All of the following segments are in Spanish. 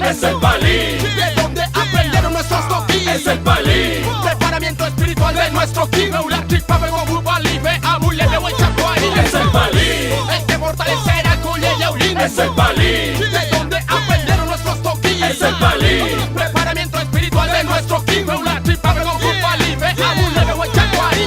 es el palí. De donde aprendieron nuestros toquis, es el palí. Preparamiento espiritual de nuestro ki. La tripa vengo bubali, ve a mule de huechacuari. Es el palí. El que fortalecerá colle y aulín, es el palí. De donde aprendieron nuestros toquis, es el palí. Preparamiento espiritual de nuestro ki. La tripa vengo bubali, ve a mule de huechacuari.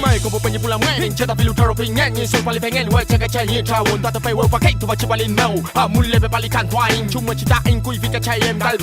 Mai como peña pula muen, cheta filutaro pingen, y sol pali pengen, huecha que chay y chawon, tata pe wo pakai tu bachi palin mau. A mule be palikan twain, chuma chita in kui fika chay em dal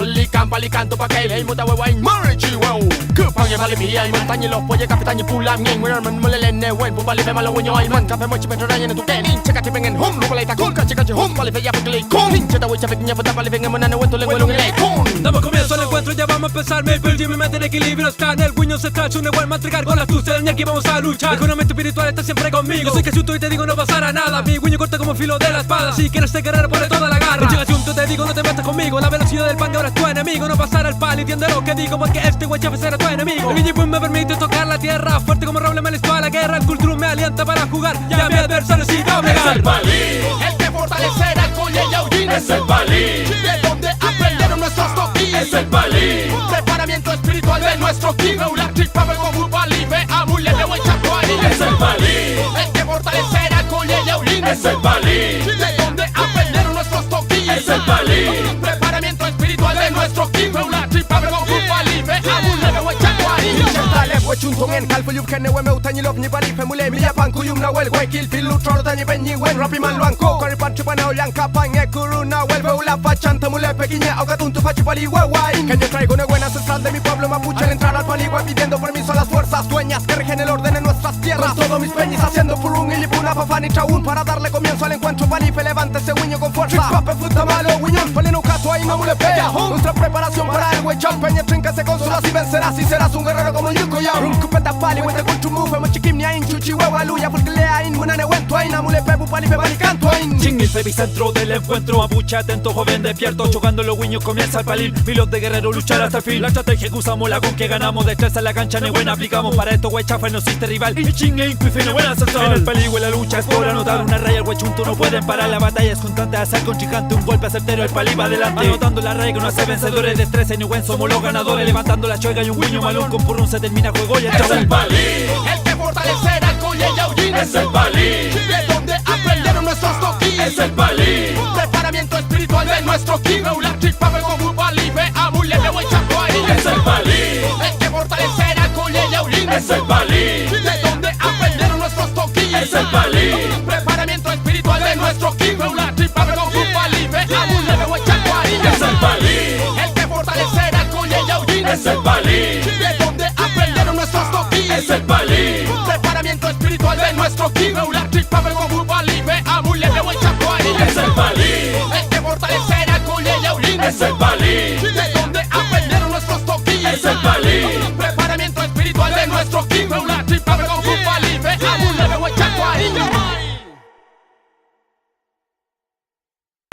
palikan tu pakai, hey muta wewain, marchi wow. Kupang ya pali pi ay man tanya lo poye kapitan ya pula ngeng, wer man mulelen ne wen pu pali pe malo wenyo ay man kape mochi petro raya na tu ten, cheka ti pengen hum, lu pali ta kun, cheka ti hum, pali pe ya pekli kun, cheta wecha peknya puta pali pengen manana wen tu lengwe lungile kun. Damos comienzo al encuentro, ya vamos a empezar. Maple Jimmy mete en equilibrio, está en el guiño central. Su igual matricar con la tuya, el aquí vamos a luchar. El conocimiento espiritual está siempre conmigo. Soy que si tú y te digo no pasará nada. Mi guiño corta como filo de la espada. Si quieres ser guerrero, ponle toda la garra. Llega junto, te digo no te metas conmigo. La velocidad del pan de ahora es tu enemigo. No pasará el palo, entiende lo que digo, porque este güey chef será tu enemigo. El guiño boom me permite tocar la tierra. Fuerte como roble me listo a la guerra. El culturo me alienta para jugar. Ya mi adversario sí doblegar. Es el palí. El que fortalecerá colle y aulín, es el palí. De donde aprendieron nuestros toquis, es el palí. Preparamiento espiritual de nuestro ki. La tripa vengo bubali, ve a mule de huechacuari. Es el palí. El que fortalecerá colle y aulín, es el palí. De donde aprendieron nuestros toquis, es el palí. Preparamiento espiritual de nuestro ki. La tripa vengo bubali, ve a mule de huechacuari. Chentale huechuntongen kalfo yup kene we meu tanyi lop ni bali fe mule miya panku yum na wel we kill filu trolo tanyi benyi wen rapi man luanko kori panchi pana olan kapang e kuru na wel ve ula fachanta mule pequeña ahogatuntu fachi pali huehuain. Que yo traigo una buena ancestral de mi pueblo mapuche al entrar al paligua pidiendo permiso a las fuerzas dueñas que rigen el orden en nuestras tierras. Con todos mis peñis haciendo furun y lipuna papani chaun para darle comienzo al encuentro palife levante ese guiño con fuerza. Pape fruta malo guiñón palino cato ahí mamule pea. Nuestra preparación para el huechón peña tríncase con sulas y vencerás y serás un guerrero como yuko ya. Un cupeta pali wente cultu mufe mochikim ni ain chuchi huevo aluya porque le ain munane wento ain amule pepu palife balicanto ain. Ching el epicentro del encuentro, mapuche atento, joven despierto, chocando los guiños comienza el palil, miles de guerreros luchar hasta el fin. La estrategia que usamos, la con que ganamos, destreza en la cancha, ni buena aplicamos para esto, güey chafa no existe rival. Y chingue incuife no buena ancestral. En el peligro la lucha es por anotar una raya, el huechunto no pueden parar, la batalla es constante, hacer con gigante un golpe certero, el palí va adelante. Anotando la raya que no hace vencedores, destreza y ni buen somos los ganadores, levantando la chuega y un guiño malón con purrún se termina juego y el es el palí. El que fortalecerá colle y aulín, es el palí. De donde aprendieron nuestros toquis, es el palí. Preparamiento espiritual de nuestro ki. La tripa vengo bubali, ve a mule de huechacuari. Es el palí. El que fortalecerá colle y aulín, es el palí. De donde aprendieron nuestros toquis, es el palí. Preparamiento espiritual de nuestro ki. La tripa vengo bubali, ve a mule de huechacuari. Es el palí. El que fortalecerá colle y aulín, es el palí. De donde aprendieron nuestros toquis, es el palí. Preparamiento espiritual de nuestro ki. La tripa vengo bubali, ve a mule de huechacuari. Es el palí. El que fortalecerá colle y aulín, es el palí. De donde aprendieron nuestros toquis, es el palí. Preparamiento espiritual de nuestro ki. La tripa